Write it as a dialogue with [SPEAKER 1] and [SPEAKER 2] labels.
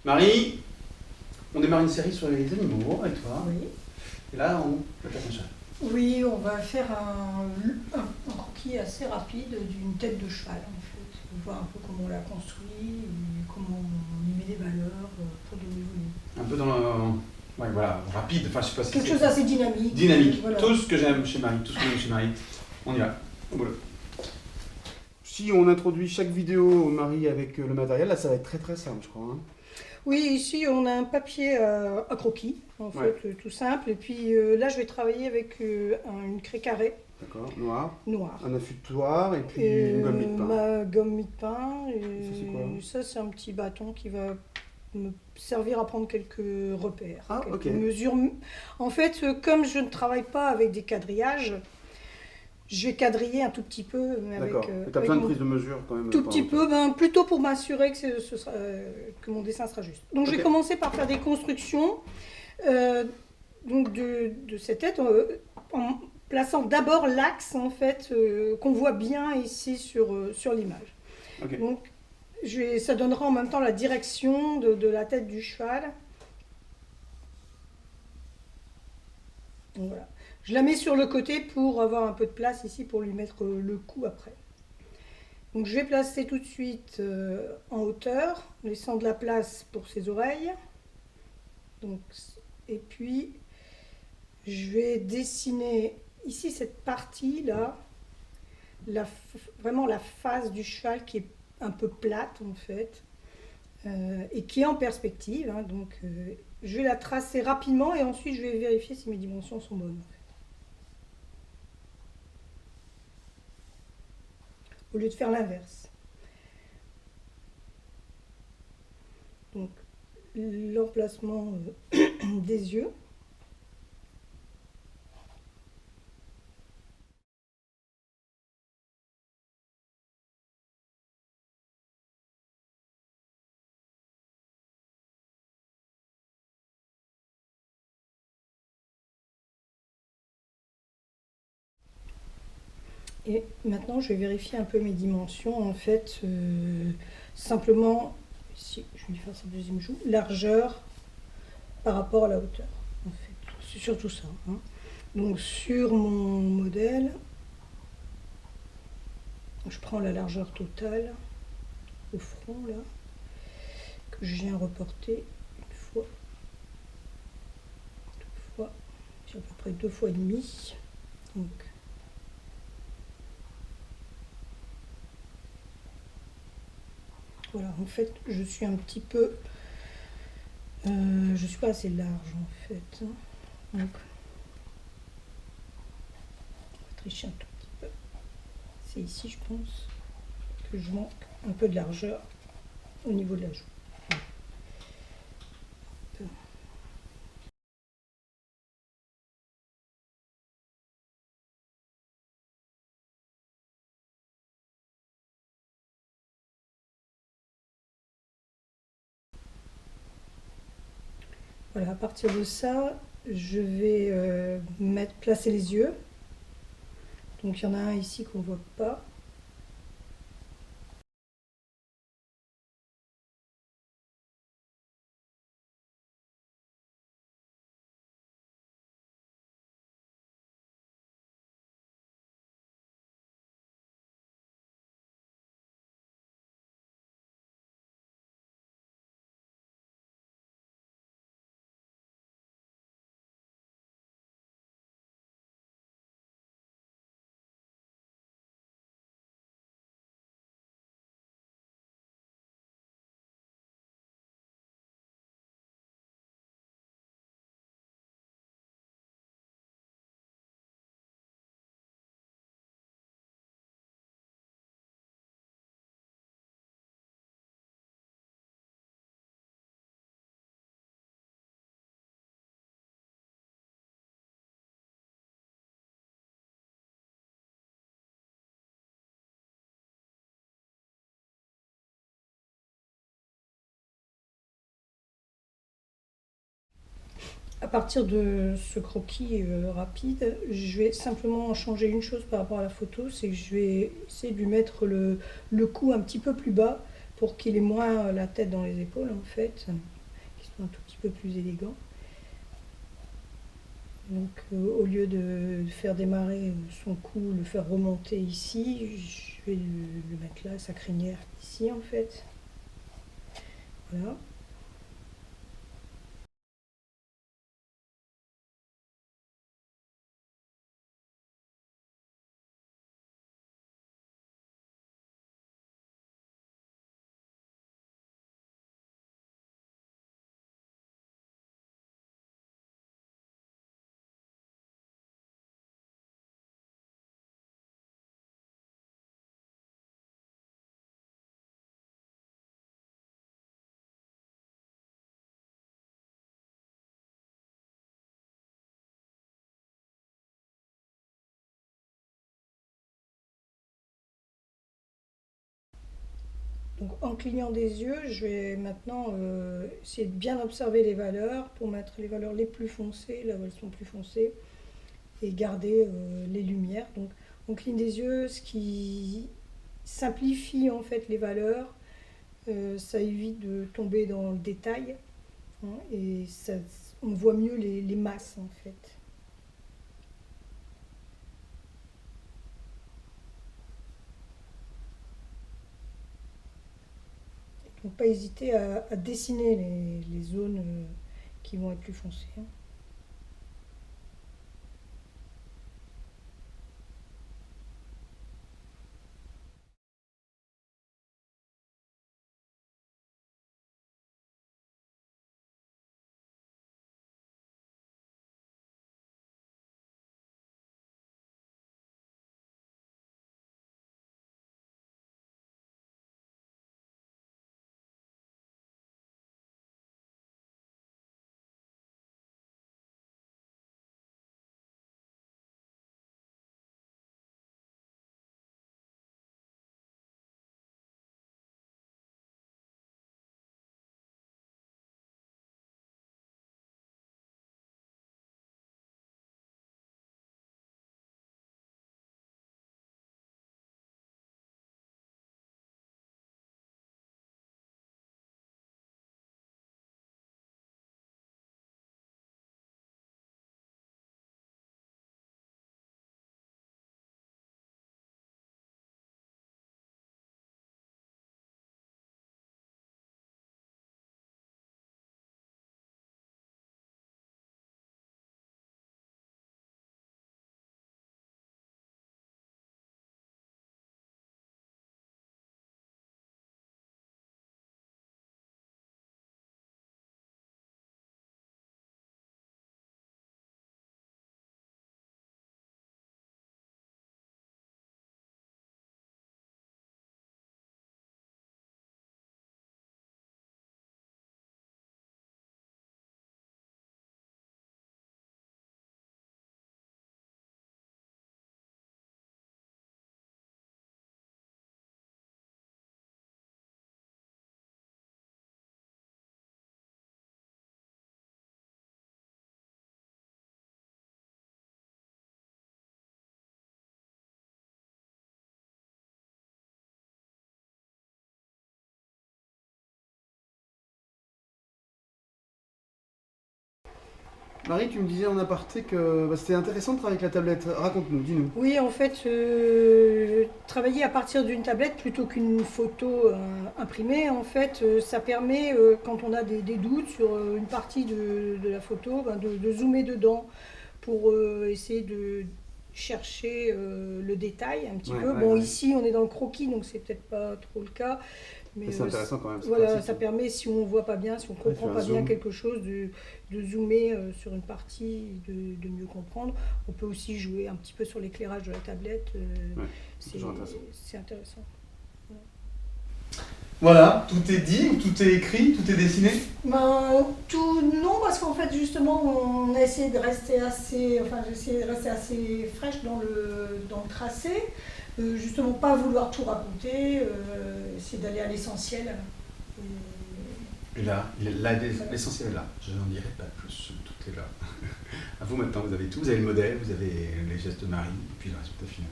[SPEAKER 1] Marie, on démarre une série sur les animaux avec toi.
[SPEAKER 2] Oui.
[SPEAKER 1] Et là, on attaque un cheval.
[SPEAKER 2] Oui, on va faire un croquis assez rapide d'une tête de cheval en fait. Voir un peu comment on la construit, et comment on y met des valeurs pour donner volume.
[SPEAKER 1] Un peu dans le... Ouais, voilà, rapide. Enfin, je sais pas si
[SPEAKER 2] Quelque chose d'assez dynamique.
[SPEAKER 1] dynamique.
[SPEAKER 2] Voilà.
[SPEAKER 1] Tout ce que j'aime chez Marie, tout ce que j'aime chez Marie. On y va, au boulot. Si on introduit chaque vidéo Marie avec le matériel, là ça va être très très simple, je crois. Hein.
[SPEAKER 2] Oui, ici on a un papier à croquis, en fait, tout simple. Et puis là je vais travailler avec une craie carrée.
[SPEAKER 1] D'accord, noir.
[SPEAKER 2] Noir.
[SPEAKER 1] Un affûtoir et puis une gomme mie de pain.
[SPEAKER 2] Ma gomme mie de pain.
[SPEAKER 1] Ça c'est quoi?
[SPEAKER 2] Ça c'est un petit bâton qui va me servir à prendre quelques repères, quelques
[SPEAKER 1] ok.
[SPEAKER 2] mesures. En fait, comme je ne travaille pas avec des quadrillages, je vais quadriller un tout petit peu.
[SPEAKER 1] D'accord. Tu as besoin de prise de mesure quand même?
[SPEAKER 2] Tout petit peu, plutôt pour m'assurer que mon dessin sera juste. Donc je vais commencer par faire des constructions donc de cette tête en plaçant d'abord l'axe en fait qu'on voit bien ici sur l'image.
[SPEAKER 1] Okay.
[SPEAKER 2] Donc ça donnera en même temps la direction de la tête du cheval. Donc, voilà. Je la mets sur le côté pour avoir un peu de place ici pour lui mettre le cou après. Donc je vais placer tout de suite en hauteur, laissant de la place pour ses oreilles. Donc, et puis je vais dessiner ici cette partie là, vraiment la face du cheval qui est un peu plate en fait, et qui est en perspective. Hein, donc je vais la tracer rapidement et ensuite je vais vérifier si mes dimensions sont bonnes. Au lieu de faire l'inverse. Donc l'emplacement des yeux. Et maintenant, je vais vérifier un peu mes dimensions. En fait, simplement, ici, je vais faire sa deuxième joue, largeur par rapport à la hauteur. En fait, c'est surtout ça. Hein. Donc, sur mon modèle, je prends la largeur totale au front, là, que je viens reporter une fois, deux fois, puis à peu près 2 fois et demi. Donc, voilà, en fait, je suis un petit peu... je suis pas assez large, en fait. Hein. Donc, on va tricher un tout petit peu. C'est ici, je pense, que je manque un peu de largeur au niveau de la joue. Voilà, à partir de ça, je vais placer les yeux. Donc il y en a un ici qu'on ne voit pas. À partir de ce croquis rapide, je vais simplement changer une chose par rapport à la photo, c'est que je vais essayer de lui mettre le cou un petit peu plus bas pour qu'il ait moins la tête dans les épaules en fait, qu'il soit un tout petit peu plus élégant. Donc au lieu de faire démarrer son cou, le faire remonter ici, je vais le mettre là, sa crinière ici en fait. Voilà. Donc en clignant des yeux, je vais maintenant essayer de bien observer les valeurs pour mettre les valeurs les plus foncées, là où elles sont plus foncées, et garder les lumières. Donc on cligne des yeux, ce qui simplifie en fait les valeurs, ça évite de tomber dans le détail, hein, et ça, on voit mieux les masses en fait. Donc pas hésiter à dessiner les zones qui vont être plus foncées, hein.
[SPEAKER 1] Marie, tu me disais en aparté que c'était intéressant de travailler avec la tablette. Raconte-nous, dis-nous.
[SPEAKER 2] Oui, en fait, travailler à partir d'une tablette plutôt qu'une photo imprimée, en fait, ça permet, quand on a des doutes sur une partie de la photo, ben, de zoomer dedans pour essayer de chercher le détail un petit
[SPEAKER 1] Ouais,
[SPEAKER 2] peu.
[SPEAKER 1] ouais,
[SPEAKER 2] Bon,
[SPEAKER 1] ouais.
[SPEAKER 2] ici, on est dans le croquis, donc c'est peut-être pas trop le cas. Mais
[SPEAKER 1] C'est intéressant quand même. C'est
[SPEAKER 2] voilà,
[SPEAKER 1] pratique.
[SPEAKER 2] ça permet, si on voit pas bien, si on comprend
[SPEAKER 1] faire un
[SPEAKER 2] pas bien
[SPEAKER 1] zoom.
[SPEAKER 2] quelque chose, de zoomer sur une partie, de mieux comprendre. On peut aussi jouer un petit peu sur l'éclairage de la tablette.
[SPEAKER 1] Ouais, c'est toujours intéressant.
[SPEAKER 2] C'est intéressant.
[SPEAKER 1] Voilà, tout est dit, tout est écrit, tout est dessiné.
[SPEAKER 2] Ben, tout non, parce qu'en fait justement on a essayé de rester assez, enfin j'ai essayé de rester assez fraîche dans le tracé, justement pas vouloir tout raconter, essayer d'aller à l'essentiel.
[SPEAKER 1] Et là, l'essentiel est là. Je n'en dirai pas plus, tout est là. À vous maintenant, vous avez tout, vous avez le modèle, vous avez les gestes de Marie, et puis le résultat final.